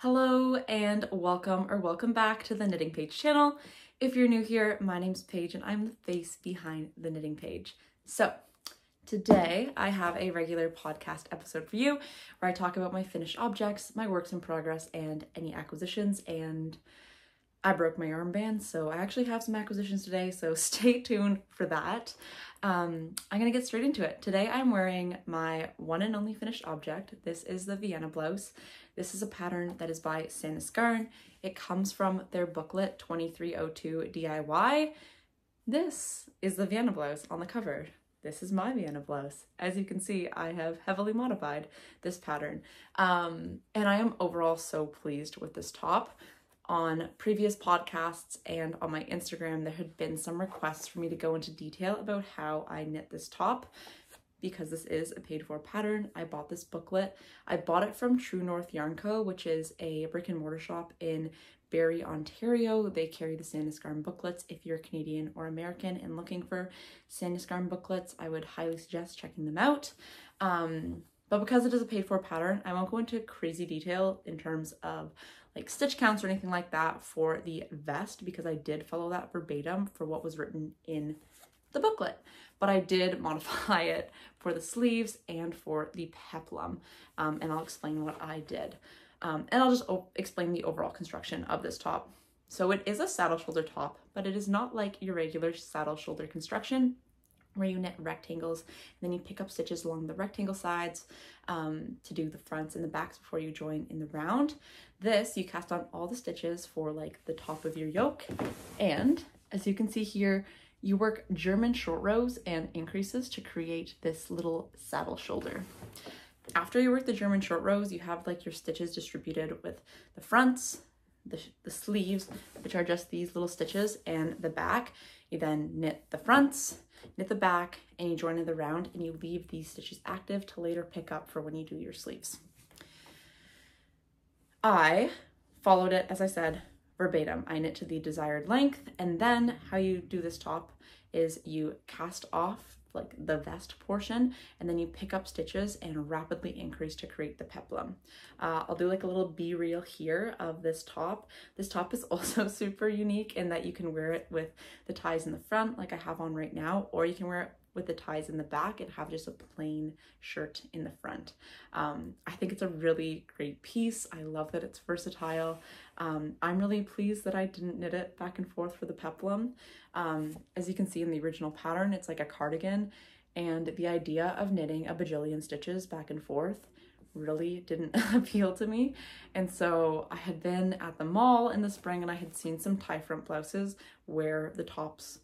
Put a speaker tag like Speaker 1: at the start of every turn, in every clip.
Speaker 1: Hello and welcome back to the Knitting Page channel. If you're new here, my name's Paige and I'm the face behind the Knitting Page. So today I have a regular podcast episode for you where I talk about my finished objects, my works in progress, and any acquisitions. And I broke my armband, so I actually have some acquisitions today, so stay tuned for that. I'm gonna get straight into it. Today I'm wearing my one and only finished object. This is the Vienna blouse. This is a pattern that is by Sandnes Garn. It comes from their booklet 2302 DIY. This is the Vienna blouse on the cover. This is my Vienna blouse. As you can see, I have heavily modified this pattern. And I am overall so pleased with this top. On previous podcasts and on my Instagram, there had been some requests for me to go into detail about how I knit this top. Because this is a paid for pattern, I bought this booklet. I bought it from True North Yarn Co., which is a brick and mortar shop in Barrie, Ontario. They carry the Sandnes Garn booklets. If you're Canadian or American and looking for Sandnes Garn booklets, I would highly suggest checking them out. But because it is a paid for pattern, I won't go into crazy detail in terms of like stitch counts or anything like that for the vest, because I did follow that verbatim for what was written in the booklet, but I did modify it for the sleeves and for the peplum, and I'll explain what I did. And I'll just explain the overall construction of this top. So it is a saddle shoulder top, but it is not like your regular saddle shoulder construction where you knit rectangles and then you pick up stitches along the rectangle sides to do the fronts and the backs before you join in the round. This, you cast on all the stitches for like the top of your yoke, and as you can see here, you work German short rows and increases to create this little saddle shoulder. After you work the German short rows, you have like your stitches distributed with the fronts, the sleeves, which are just these little stitches, and the back. You then knit the fronts, knit the back, and you join in the round, and you leave these stitches active to later pick up for when you do your sleeves. I followed it, as I said, verbatim. I knit to the desired length, and then how you do this top is you cast off like the vest portion, and then you pick up stitches and rapidly increase to create the peplum. I'll do like a little B-reel here of this top. This top is also super unique in that you can wear it with the ties in the front like I have on right now, or you can wear it with the ties in the back and have just a plain shirt in the front. I think it's a really great piece. I love that it's versatile. I'm really pleased that I didn't knit it back and forth for the peplum. As you can see in the original pattern, it's like a cardigan, and the idea of knitting a bajillion stitches back and forth really didn't appeal to me. And so I had been at the mall in the spring and I had seen some tie front blouses where the tops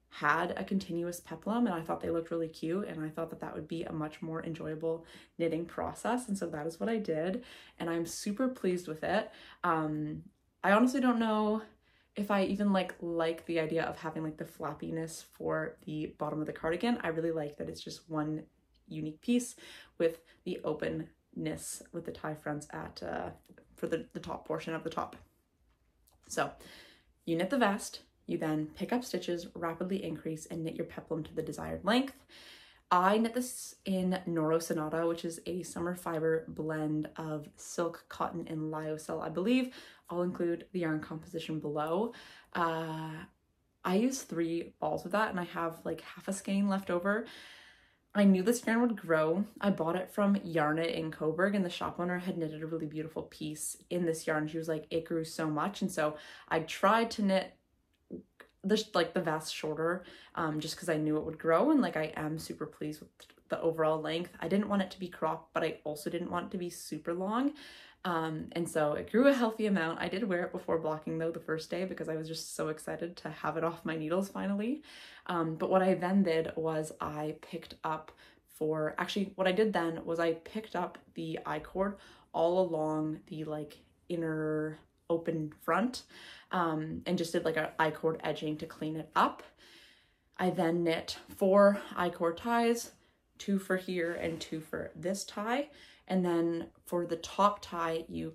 Speaker 1: had a continuous peplum, and I thought they looked really cute, and I thought that that would be a much more enjoyable knitting process, and so that is what I did, and I'm super pleased with it. I honestly don't know if I even like the idea of having like the flappiness for the bottom of the cardigan. I really like that it's just one unique piece with the openness with the tie fronts at for the top portion of the top. So you knit the vest, you then pick up stitches, rapidly increase, and knit your peplum to the desired length. I knit this in Noro Sonata, which is a summer fiber blend of silk, cotton, and lyocell, I believe. I'll include the yarn composition below. I use 3 balls of that, and I have like half a skein left over. I knew this yarn would grow. I bought it from Yarn It in Coburg, and the shop owner had knitted a really beautiful piece in this yarn. She was like, it grew so much, and so I tried to knit the vest shorter just because I knew it would grow, and like I am super pleased with the overall length. I didn't want it to be cropped, but I also didn't want it to be super long, and so it grew a healthy amount. I did wear it before blocking though the first day because I was just so excited to have it off my needles finally. But what I then did was I picked up what I did then was I picked up the I-cord all along the like inner open front, and just did like an I-cord edging to clean it up. I then knit 4 I-cord ties, 2 for here and 2 for this tie, and then for the top tie you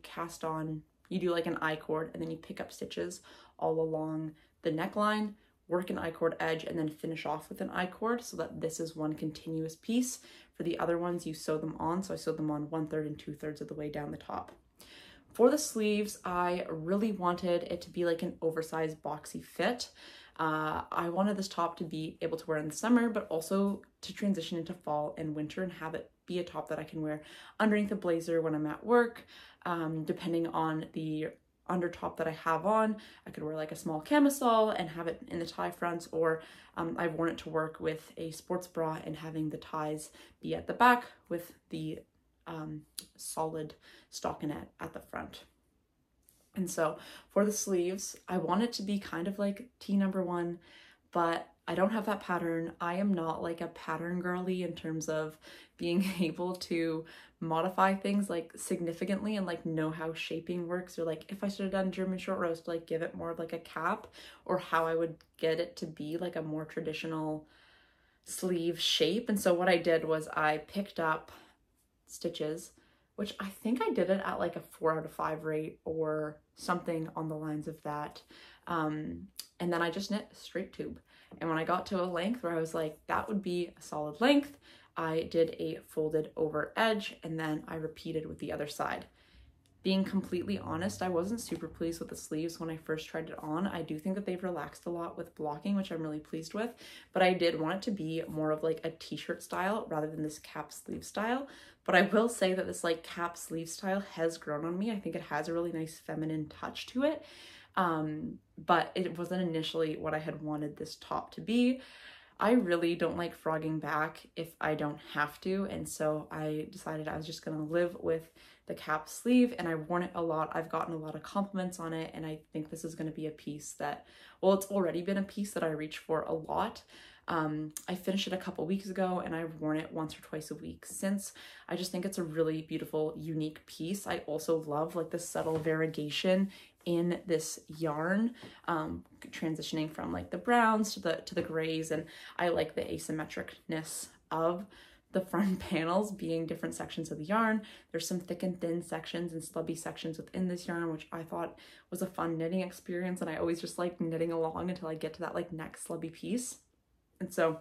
Speaker 1: do like an I-cord, and then you pick up stitches all along the neckline, work an I-cord edge, and then finish off with an I-cord so that this is one continuous piece. For the other ones you sew them on, so I sewed them on 1/3 and 2/3 of the way down the top. For the sleeves, I really wanted it to be like an oversized boxy fit. I wanted this top to be able to wear in the summer, but also to transition into fall and winter and have it be a top that I can wear underneath a blazer when I'm at work. Depending on the under top that I have on, I could wear like a small camisole and have it in the tie fronts, or I've worn it to work with a sports bra and having the ties be at the back with the solid stockinette at the front. And so for the sleeves, I want it to be kind of like T number 1, but I don't have that pattern. I am not like a pattern girly in terms of being able to modify things like significantly and like know how shaping works, or like if I should have done German short roast, like give it more of like a cap, or how I would get it to be like a more traditional sleeve shape. And so what I did was I picked up stitches, which I think I did it at like a 4 out of 5 rate or something on the lines of that. And then I just knit straight tube. And when I got to a length where I was like, that would be a solid length, I did a folded over edge, and then I repeated with the other side. Being completely honest, I wasn't super pleased with the sleeves when I first tried it on. I do think that they've relaxed a lot with blocking, which I'm really pleased with, but I did want it to be more of like a t-shirt style rather than this cap sleeve style. But I will say that this like cap sleeve style has grown on me. I think it has a really nice feminine touch to it. But it wasn't initially what I had wanted this top to be. I really don't like frogging back if I don't have to, and so I decided I was just gonna live with the cap sleeve, and I've worn it a lot. I've gotten a lot of compliments on it, and I think this is gonna be a piece that, well, it's already been a piece that I reach for a lot. I finished it a couple weeks ago, and I've worn it once or twice a week since. I just think it's a really beautiful, unique piece. I also love like the subtle variegation in this yarn, transitioning from like the browns to the grays, and I like the asymmetricness of the front panels being different sections of the yarn. There's some thick and thin sections and stubby sections within this yarn, which I thought was a fun knitting experience, and I always just like knitting along until I get to that like next stubby piece. And so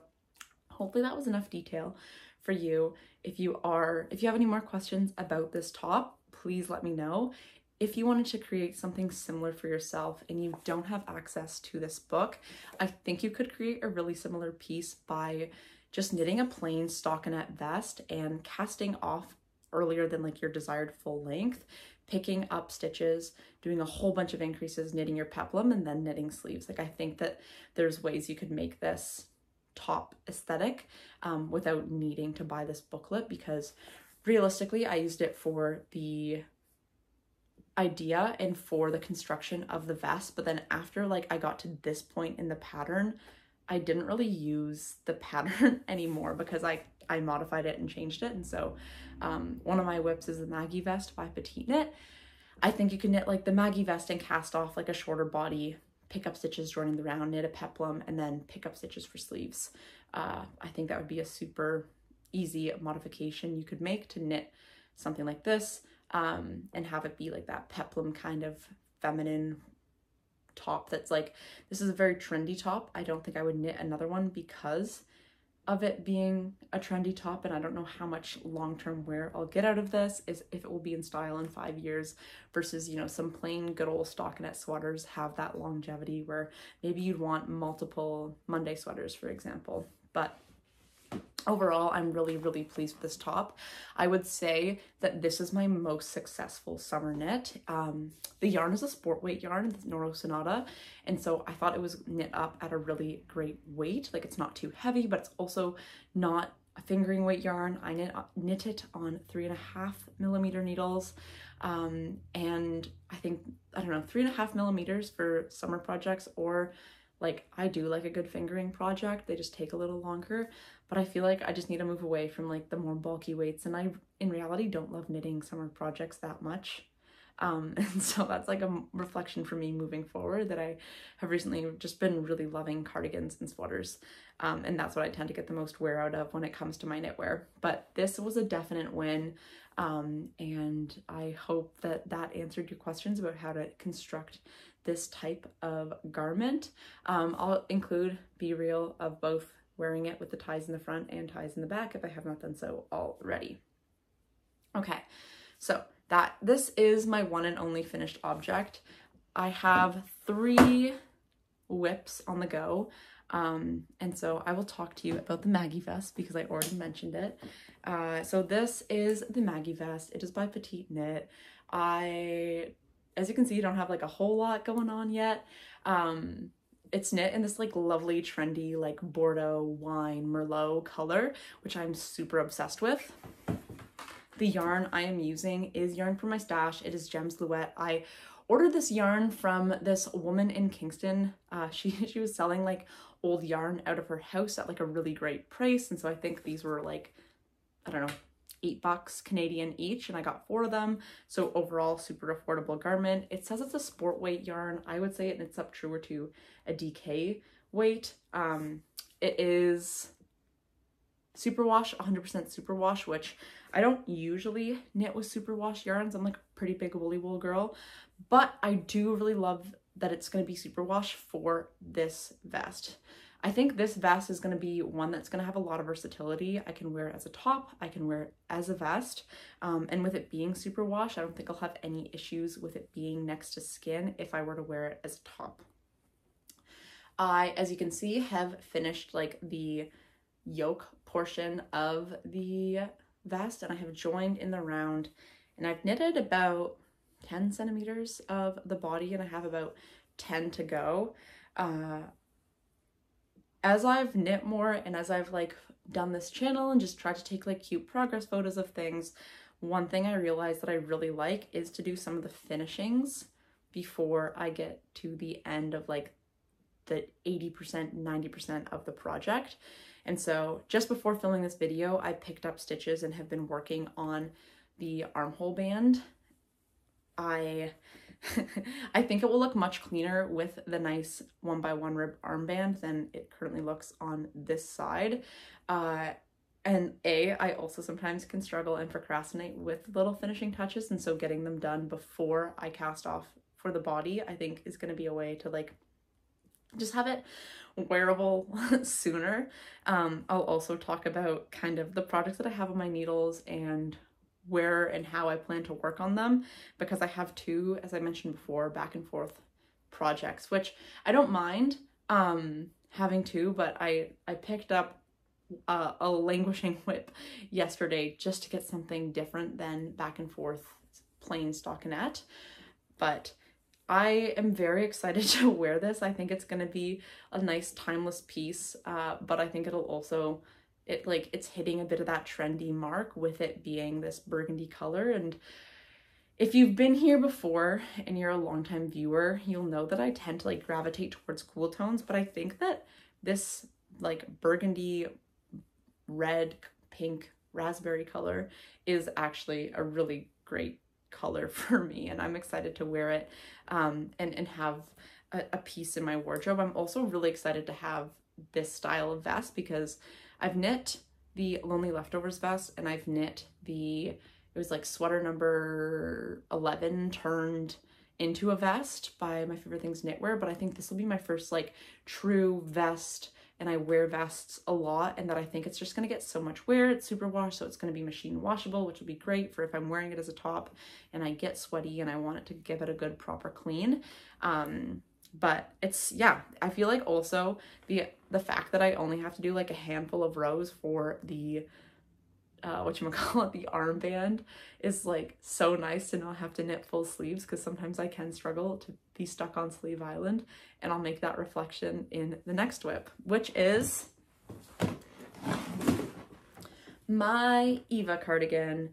Speaker 1: hopefully that was enough detail for you. If you have any more questions about this top, please let me know. If you wanted to create something similar for yourself and you don't have access to this book, I think you could create a really similar piece by just knitting a plain stockinette vest and casting off earlier than like your desired full length, picking up stitches, doing a whole bunch of increases, knitting your peplum, and then knitting sleeves. Like I think that there's ways you could make this top aesthetic without needing to buy this booklet, because realistically I used it for the idea and for the construction of the vest, but then after like I got to this point in the pattern, I didn't really use the pattern anymore because I modified it and changed it. And so one of my whips is the Maggie vest by Petite Knit. I think you can knit like the Maggie vest and cast off like a shorter body, pick up stitches joining the round, knit a peplum, and then pick up stitches for sleeves. I think that would be a super easy modification you could make to knit something like this, and have it be like that peplum kind of feminine top that's like, this is a very trendy top. I don't think I would knit another one because of it being a trendy top, and I don't know how much long-term wear I'll get out of this, is if it will be in style in 5 years versus, you know, some plain good old stockinette sweaters have that longevity where maybe you'd want multiple Monday sweaters, for example. But overall, I'm really, really pleased with this top. I would say that this is my most successful summer knit. The yarn is a sport weight yarn, the Norma Sonata, and so I thought it was knit up at a really great weight. Like it's not too heavy, but it's also not a fingering weight yarn. I knit it on 3.5mm needles, and I think, I don't know, 3.5mm for summer projects, or like I do like a good fingering project, they just take a little longer, but I feel like I just need to move away from like the more bulky weights, and I in reality don't love knitting summer projects that much. And so that's like a reflection for me moving forward, that I have recently just been really loving cardigans and sweaters, and that's what I tend to get the most wear out of when it comes to my knitwear. But this was a definite win, and I hope that that answered your questions about how to construct this type of garment. I'll include B-reel of both wearing it with the ties in the front and ties in the back if I have not done so already. Okay, so this is my one and only finished object. I have 3 whips on the go. And so I will talk to you about the Maggie vest because I already mentioned it. So this is the Maggie vest. It is by Petite Knit. As you can see, don't have like a whole lot going on yet. It's knit in this like lovely trendy like Bordeaux wine Merlot color, which I'm super obsessed with. The yarn I am using is yarn from my stash. It is Gems Louette. I ordered this yarn from this woman in Kingston. She was selling like old yarn out of her house at like a really great price, and so I think these were like, I don't know, $8 Canadian each, and I got 4 of them. So overall, super affordable garment. It says it's a sport weight yarn. I would say it knits up truer to a DK weight. It is superwash, 100% superwash, which I don't usually knit with superwash yarns. I'm like a pretty big woolly wool girl, but I do really love that it's going to be superwash for this vest. I think this vest is going to be one that's going to have a lot of versatility. I can wear it as a top, I can wear it as a vest, and with it being superwash, I don't think I'll have any issues with it being next to skin if I were to wear it as a top. I, as you can see, have finished like the yoke portion of the vest, and I have joined in the round, and I've knitted about 10 centimeters of the body, and I have about 10 to go. As I've knit more and as I've like done this channel and just tried to take like cute progress photos of things, one thing I realized that I really like is to do some of the finishings before I get to the end of like the 80%, 90% of the project. And so just before filming this video, I picked up stitches and have been working on the armhole band. I think it will look much cleaner with the nice 1x1 rib armband than it currently looks on this side. And I also sometimes can struggle and procrastinate with little finishing touches, and so getting them done before I cast off for the body, I think is going to be a way to like just have it wearable sooner. I'll also talk about kind of the projects that I have on my needles and where and how I plan to work on them, because I have 2, as I mentioned before, back and forth projects, which I don't mind having 2, but I picked up a languishing whip yesterday just to get something different than back and forth plain stockinette. But I am very excited to wear this. I think it's going to be a nice timeless piece, but I think it'll also, it's hitting a bit of that trendy mark with it being this burgundy color. And if you've been here before and you're a longtime viewer, you'll know that I tend to like gravitate towards cool tones, but I think that this like burgundy, red, pink, raspberry color is actually a really great color for me, and I'm excited to wear it and have a piece in my wardrobe. I'm also really excited to have this style of vest because I've knit the Lonely Leftovers vest, and I've knit it was like sweater number 11 turned into a vest by My Favorite Things Knitwear, but I think this will be my first like true vest, and I wear vests a lot, and that I think it's just going to get so much wear. It's super wash, so it's going to be machine washable, which will be great for if I'm wearing it as a top and I get sweaty and I want it to give it a good proper clean. But it's, yeah, I feel like also the fact that I only have to do like a handful of rows for the whatchamacallit, the armband is like so nice to not have to knit full sleeves, because sometimes I can struggle to be stuck on Sleeve Island, and I'll make that reflection in the next whip, which is my Eva cardigan.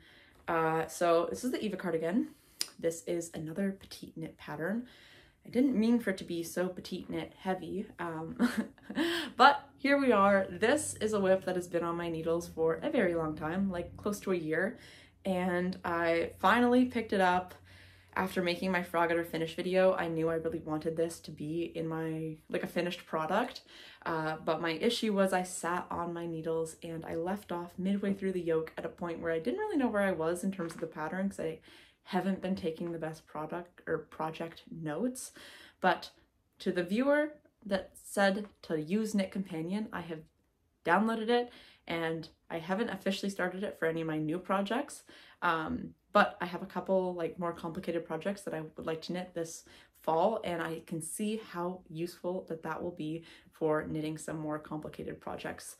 Speaker 1: So this is the Eva cardigan. This is another Petite Knit pattern. I didn't mean for it to be so Petite Knit heavy, but here we are. This is a whip that has been on my needles for a very long time, like close to a year, and I finally picked it up after making my Frog At Her Finish video. I knew I really wanted this to be in my, like, a finished product, but my issue was I sat on my needles and I left off midway through the yoke at a point where I didn't really know where I was in terms of the pattern, because I haven't been taking the best project notes. But to the viewer that said to use Knit Companion, I have downloaded it, and I haven't officially started it for any of my new projects. But I have a couple like more complicated projects that I would like to knit this fall, and I can see how useful that will be for knitting some more complicated projects,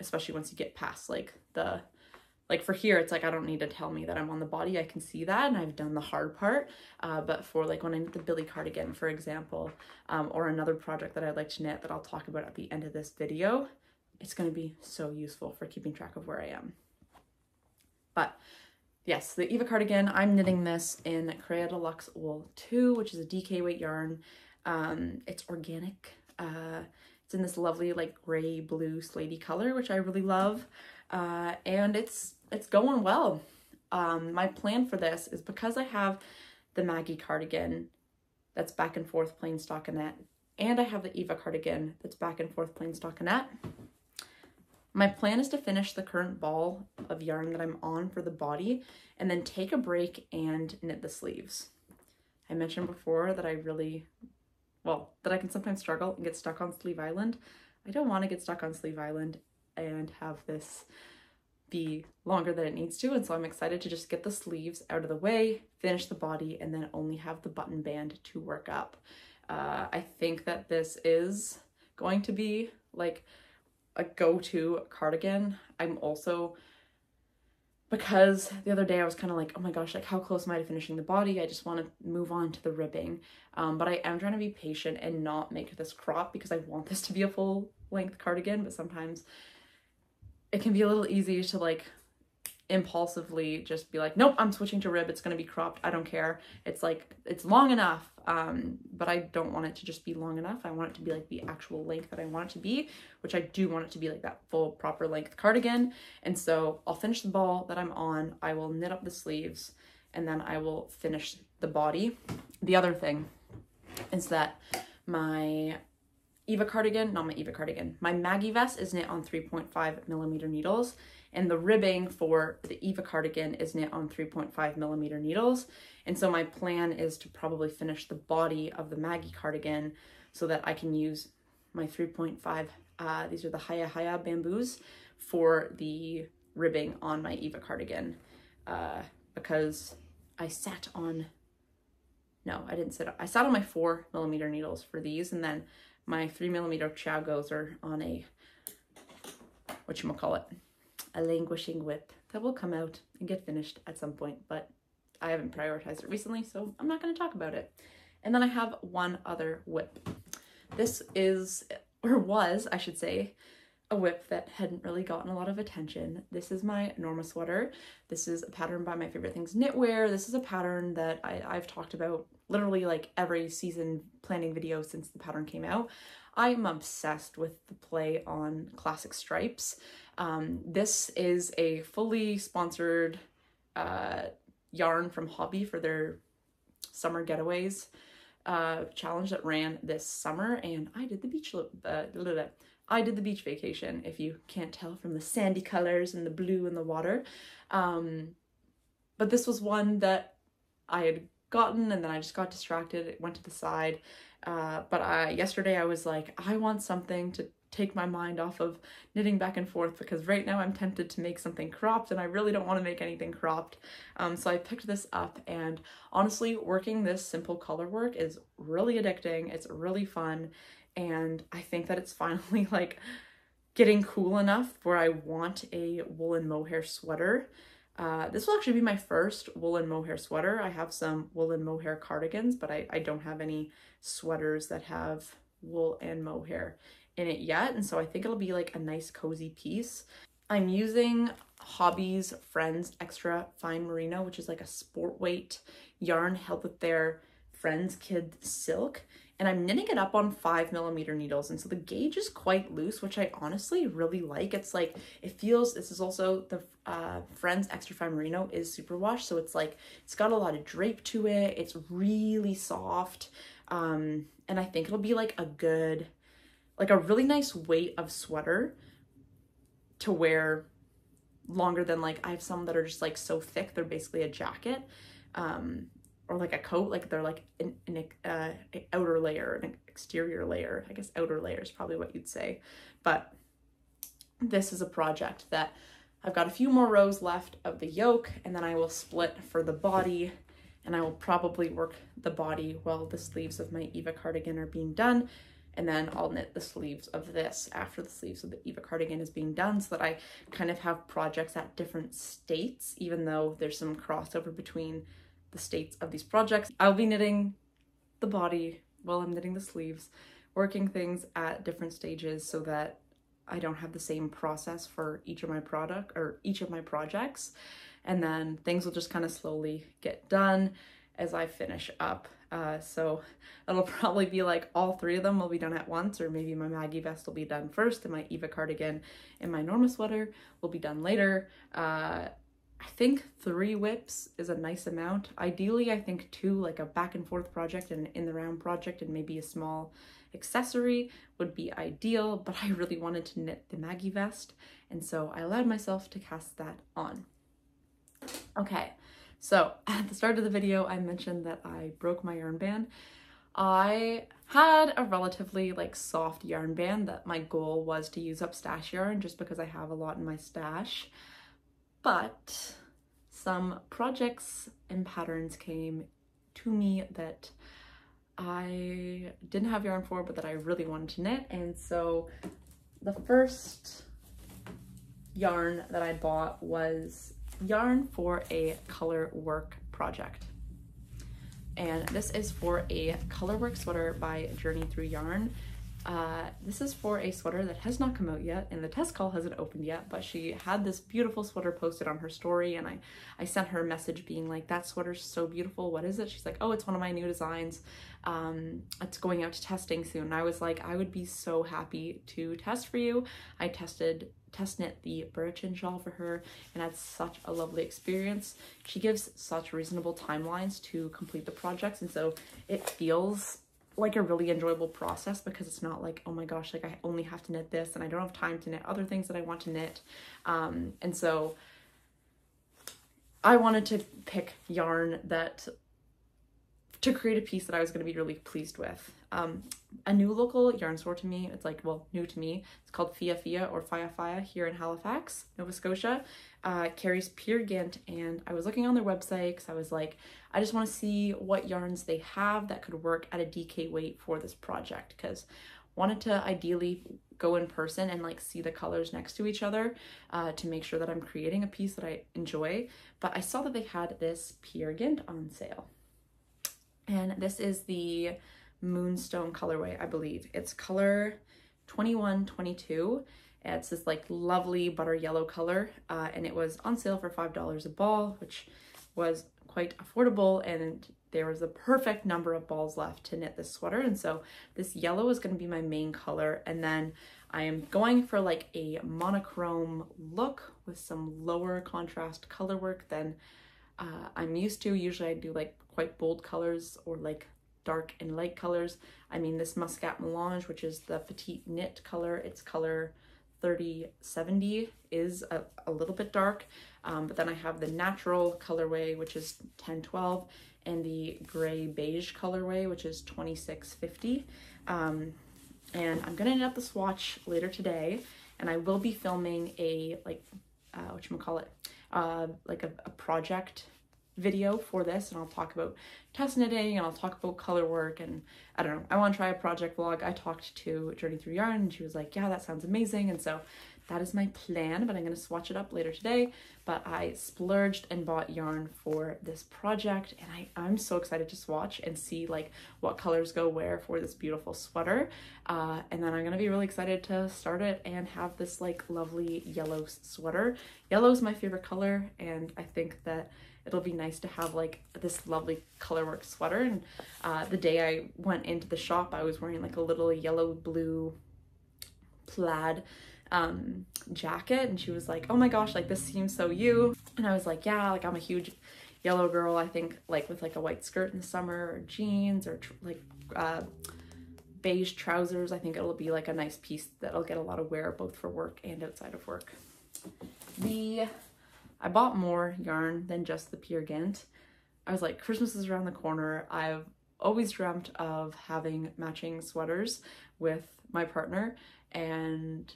Speaker 1: especially once you get past like for here, it's like I don't need to tell me that I'm on the body. I can see that and I've done the hard part. But for like when I knit the Billy cardigan, for example, or another project that I'd like to knit that I'll talk about at the end of this video, it's going to be so useful for keeping track of where I am. But yes, the Eva cardigan, I'm knitting this in Crea Deluxe Wool 2, which is a DK weight yarn. It's organic. It's in this lovely like gray blue slatey color, which I really love. And it's going well. My plan for this is because I have the Maggie cardigan that's back and forth plain stockinette, and I have the Eva cardigan that's back and forth plain stockinette. My plan is to finish the current ball of yarn that I'm on for the body and then take a break and knit the sleeves. I mentioned before that that I can sometimes struggle and get stuck on Sleeve Island. I don't want to get stuck on Sleeve Island and have this be longer than it needs to, and so I'm excited to just get the sleeves out of the way, finish the body, and then only have the button band to work up. I think that this is going to be like a go-to cardigan. I'm also, because the other day I was kind of like, oh my gosh, like how close am I to finishing the body? I just want to move on to the ribbing. But I am trying to be patient and not make this crop because I want this to be a full length cardigan, but sometimes it can be a little easy to like impulsively just be like, nope, I'm switching to rib. It's going to be cropped. I don't care. It's like, it's long enough. But I don't want it to just be long enough. I want it to be like the actual length that I want it to be, which I do want it to be like that full proper length cardigan. And so I'll finish the ball that I'm on. I will knit up the sleeves and then I will finish the body. The other thing is that my Maggie vest is knit on 3.5mm needles, and the ribbing for the Eva cardigan is knit on 3.5mm needles. And so my plan is to probably finish the body of the Maggie cardigan so that I can use my 3.5, these are the Haya bamboos, for the ribbing on my Eva cardigan, because I sat on my 4mm needles for these, and then my 3mm Chagos are on a, a languishing whip that will come out and get finished at some point, but I haven't prioritized it recently, so I'm not going to talk about it. And then I have one other whip. This is, or was, I should say, a whip that hadn't really gotten a lot of attention. This is my Norma sweater. This is a pattern by My Favorite Things Knitwear. This is a pattern that I've talked about literally like every season planning video since the pattern came out. I'm obsessed with the play on classic stripes. This is a fully sponsored yarn from Hobby for their summer getaways challenge that ran this summer, and I did the beach vacation, if you can't tell from the sandy colors and the blue in the water. But this was one that I had gotten and then I just got distracted. It went to the side. But yesterday I was like, I want something to take my mind off of knitting back and forth, because right now I'm tempted to make something cropped and I really don't want to make anything cropped. So I picked this up, and honestly, working this simple color work is really addicting. It's really fun. And I think that it's finally like getting cool enough where I want a woolen mohair sweater. This will actually be my first woolen mohair sweater. I have some woolen mohair cardigans, but I don't have any sweaters that have wool and mohair in it yet. And so I think it'll be like a nice cozy piece. I'm using Hobby's Friends Extra Fine Merino, which is like a sport weight yarn held with their Friends Kid Silk. And I'm knitting it up on 5mm needles. And so the gauge is quite loose, which I honestly really like. It's like, it feels, this is also the Friends Extra Fine Merino is superwash. So it's like, it's got a lot of drape to it. It's really soft. And I think it'll be like a good, like a really nice weight of sweater to wear longer than, like, I have some that are just like so thick, they're basically a jacket. Or like a coat, like they're like an outer layer, an exterior layer. I guess outer layer is probably what you'd say. But this is a project that I've got a few more rows left of the yoke, and then I will split for the body, and I will probably work the body while the sleeves of my Eva cardigan are being done, and then I'll knit the sleeves of this after the sleeves of the Eva cardigan is being done, so that I kind of have projects at different states, even though there's some crossover between the states of these projects. I'll be knitting the body while I'm knitting the sleeves, working things at different stages so that I don't have the same process for each of my projects, and then things will just kind of slowly get done as I finish up. So it'll probably be like all three of them will be done at once, or maybe my Maggie vest will be done first and my Eva cardigan and my Norma sweater will be done later. I think 3 whips is a nice amount. Ideally, I think 2, like a back and forth project and in the round project and maybe a small accessory would be ideal, but I really wanted to knit the Maggie vest, and so I allowed myself to cast that on. Okay, so at the start of the video, I mentioned that I broke my yarn band. I had a relatively like soft yarn band that my goal was to use up stash yarn just because I have a lot in my stash, but some projects and patterns came to me that I didn't have yarn for, but that I really wanted to knit. And so the first yarn that I bought was yarn for a Colourwork project. And this is for a Colourwork sweater by Journey Through Yarn. This is for a sweater that has not come out yet, and the test call hasn't opened yet, but she had this beautiful sweater posted on her story, and I sent her a message being like, that sweater's so beautiful, what is it? She's like, oh, it's one of my new designs. It's going out to testing soon. And I was like, I would be so happy to test for you. I test knit the Birchin shawl for her and had such a lovely experience. She gives such reasonable timelines to complete the projects, and so it feels like a really enjoyable process because it's not like, oh my gosh, like I only have to knit this and I don't have time to knit other things that I want to knit. And so I wanted to pick yarn to create a piece that I was going to be really pleased with. A new local yarn store to me, it's like, well, new to me, it's called Fia Fia or Fia Fia here in Halifax, Nova Scotia, carries Peer Gynt, and I was looking on their website because I was like, I just want to see what yarns they have that could work at a DK weight for this project, because wanted to ideally go in person and like see the colors next to each other to make sure that I'm creating a piece that I enjoy. But I saw that they had this Peer Gynt on sale, and this is the Moonstone colorway, I believe. It's color 2122. It's this like lovely butter yellow color, and it was on sale for $5 a ball, which was quite affordable, and there was a perfect number of balls left to knit this sweater. And so this yellow is going to be my main color, and then I am going for like a monochrome look with some lower contrast color work than I'm used to. Usually I do like quite bold colors or like dark and light colors. I mean, this Muscat Melange, which is the Petite knit color, it's color 3070, is a little bit dark, but then I have the natural colorway, which is 1012, and the gray beige colorway, which is 2650. And I'm gonna knit up the swatch later today, and I will be filming a like whatchamacallit, like a project video for this, and I'll talk about test knitting and I'll talk about color work, and I don't know, I want to try a project vlog. I talked to Journey Through Yarn and she was like, yeah, that sounds amazing, and so that is my plan, but I'm going to swatch it up later today. But I splurged and bought yarn for this project, and I'm so excited to swatch and see like what colors go where for this beautiful sweater, and then I'm going to be really excited to start it and have this like lovely yellow sweater. Yellow is my favorite color, and I think that it'll be nice to have like this lovely Colourwork sweater. And the day I went into the shop, I was wearing like a little yellow blue plaid jacket, and she was like, oh my gosh, like this seems so you. And I was like, yeah, like I'm a huge yellow girl. I think like with like a white skirt in the summer or jeans or like beige trousers, I think it'll be like a nice piece that'll get a lot of wear both for work and outside of work. I bought more yarn than just the Peer Gynt. I was like, Christmas is around the corner. I've always dreamt of having matching sweaters with my partner, and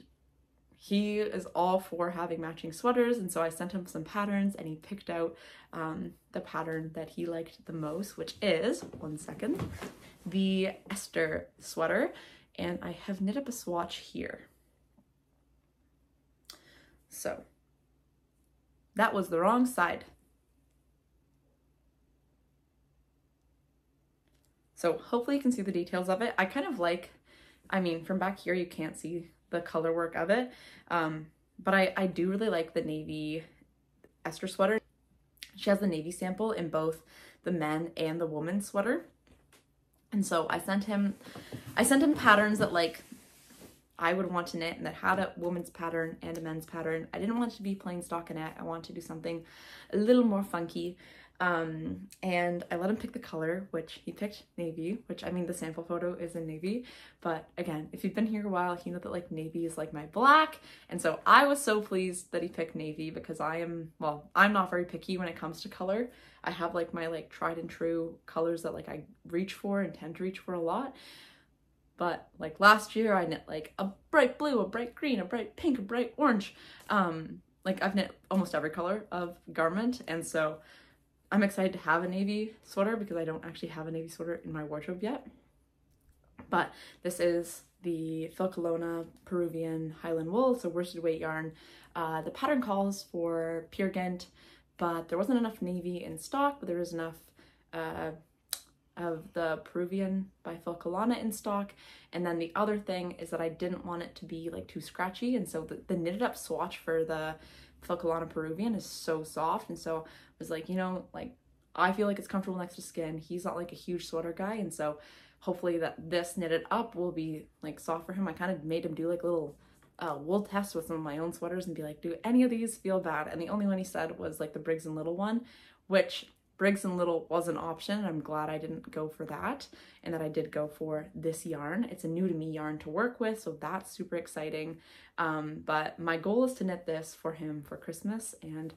Speaker 1: he is all for having matching sweaters, and so I sent him some patterns and he picked out the pattern that he liked the most, which is, one second, the Esther sweater. And I have knit up a swatch here. So that was the wrong side. So hopefully you can see the details of it. I kind of like, I mean, from back here you can't see the color work of it, but I do really like the navy Esther sweater. She has the navy sample in both the men and the women's sweater, and so I sent him patterns that like I would want to knit and that had a woman's pattern and a men's pattern. I didn't want it to be plain stockinette. I wanted to do something a little more funky. And I let him pick the color, which he picked navy, which I mean the sample photo is in navy, but again, if you've been here a while, you know that like navy is like my black, and so I was so pleased that he picked navy because I'm not very picky when it comes to color. I have like my like tried and true colors that like I reach for and tend to reach for a lot, but like last year I knit like a bright blue, a bright green, a bright pink, a bright orange. Like I've knit almost every color of garment, and so I'm excited to have a navy sweater because I don't actually have a navy sweater in my wardrobe yet. But this is the Filcolona Peruvian Highland wool. It's a worsted weight yarn. The pattern calls for Peer Gynt, but there wasn't enough navy in stock, but there was enough of the Peruvian by Filcolona in stock. And then the other thing is that I didn't want it to be like too scratchy, and so the knitted up swatch for the Filcolona Peruvian is so soft, and so I was like, you know, like I feel like it's comfortable next to skin. He's not like a huge sweater guy, and so hopefully that this knitted up will be like soft for him. I kind of made him do like little wool tests with some of my own sweaters and be like, do any of these feel bad? And the only one he said was like the Briggs and Little one, which Briggs and Little was an option. I'm glad I didn't go for that and that I did go for this yarn. It's a new to me yarn to work with, so that's super exciting. But my goal is to knit this for him for Christmas, and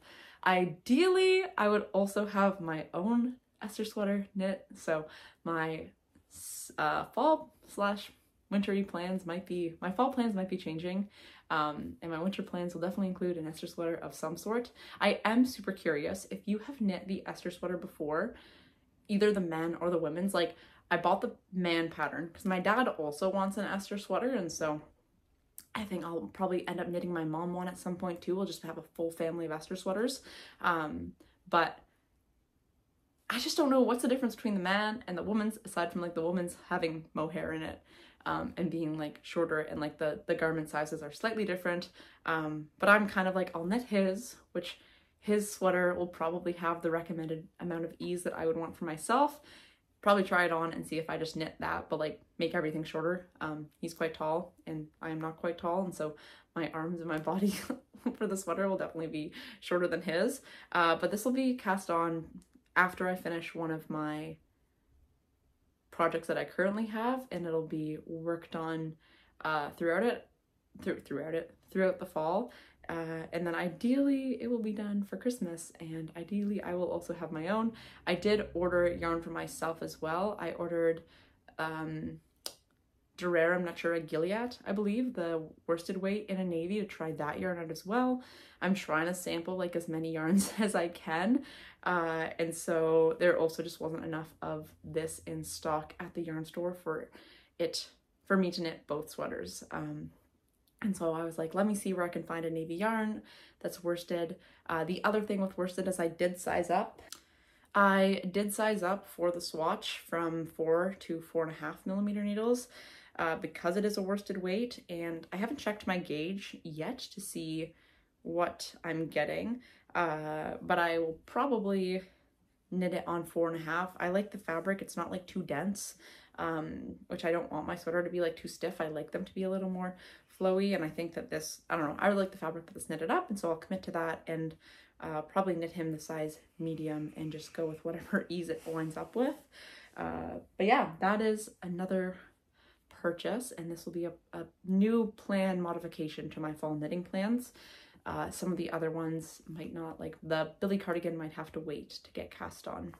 Speaker 1: ideally I would also have my own Esther sweater knit. So my fall slash wintry plans might be, my fall plans might be changing. And my winter plans will definitely include an Esther sweater of some sort. I am super curious if you have knit the Esther sweater before, either the men or the women's. Like I bought the man pattern because my dad also wants an Esther sweater, and so I think I'll probably end up knitting my mom one at some point too. We'll just have a full family of Esther sweaters. But I just don't know what's the difference between the man and the woman's, aside from like the woman's having mohair in it. And being like shorter, and like the garment sizes are slightly different. But I'm kind of like, I'll knit his, which his sweater will probably have the recommended amount of ease that I would want for myself. Probably try it on and see if I just knit that, but like make everything shorter. He's quite tall and I am not quite tall, and so my arms and my body for the sweater will definitely be shorter than his. But this will be cast on after I finish one of my projects that I currently have, and it'll be worked on throughout the fall, and then ideally it will be done for Christmas, and ideally I will also have my own. I did order yarn for myself as well. I ordered Durare Natura Gilead, I believe, the worsted weight in a navy, to try that yarn out as well. I'm trying to sample like as many yarns as I can, and so there also just wasn't enough of this in stock at the yarn store for me to knit both sweaters. And so I was like, let me see where I can find a navy yarn that's worsted. The other thing with worsted is I did size up. I did size up for the swatch from 4 to 4.5 millimeter needles. Because it is a worsted weight, and I haven't checked my gauge yet to see what I'm getting, but I will probably knit it on 4.5. I like the fabric, it's not like too dense, which I don't want my sweater to be like too stiff. I like them to be a little more flowy, and I think that this, I don't know, I really like the fabric, but this knitted up, and so I'll commit to that and probably knit him the size medium and just go with whatever ease it winds up with. But yeah, that is another purchase, and this will be a new plan modification to my fall knitting plans. Some of the other ones might not, like the Billy cardigan might have to wait to get cast on.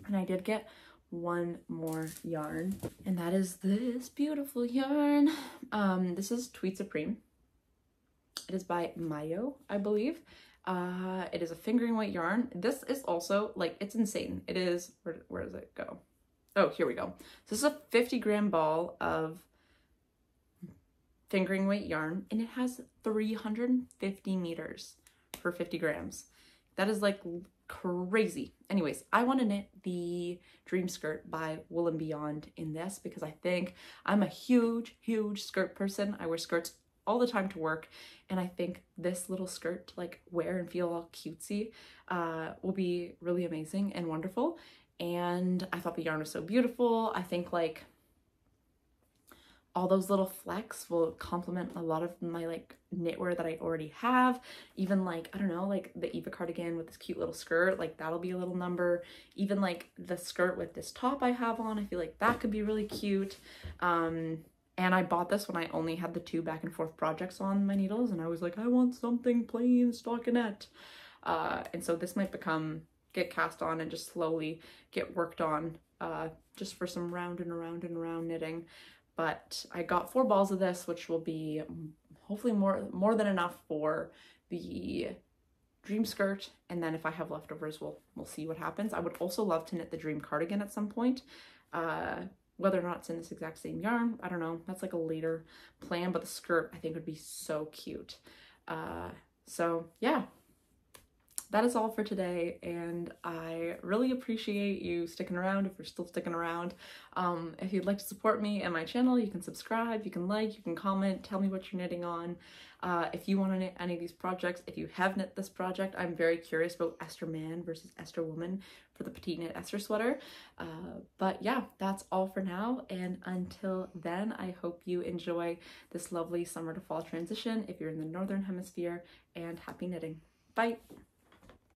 Speaker 1: And I did get one more yarn, and that is this beautiful yarn. This is Tweed Supreme. It is by Mayo, I believe. It is a fingering weight yarn. This is also, like, it's insane. It is, where does it go? Oh, here we go. So this is a 50-gram ball of fingering weight yarn, and it has 350 meters for 50 grams. That is like crazy. Anyways, I want to knit the Dream Skirt by Wool and Beyond in this because I think I'm a huge skirt person. I wear skirts all the time to work, and I think this little skirt to like wear and feel all cutesy will be really amazing and wonderful. And I thought the yarn was so beautiful. I think like all those little flecks will complement a lot of my like knitwear that I already have. Even like, I don't know, like the Eva cardigan with this cute little skirt, like that'll be a little number. Even like the skirt with this top I have on, I feel like that could be really cute. And I bought this when I only had the 2 back and forth projects on my needles, and I was like, I want something plain stockinette. And so this might get cast on and just slowly get worked on just for some round and around and around knitting. But I got 4 balls of this, which will be hopefully more than enough for the Dream Skirt. And then if I have leftovers, we'll see what happens. I would also love to knit the Dream Cardigan at some point. Whether or not it's in this exact same yarn, I don't know. That's like a later plan, but the skirt I think would be so cute. So yeah. That is all for today, and I really appreciate you sticking around if you're still sticking around. If you'd like to support me and my channel, you can subscribe, you can like, you can comment, tell me what you're knitting on. If you want to knit any of these projects, if you have knit this project, I'm very curious about Esther Man versus Esther Woman for the Petite Knit Esther Sweater. But yeah, that's all for now, and until then, I hope you enjoy this lovely summer to fall transition if you're in the Northern Hemisphere, and happy knitting. Bye!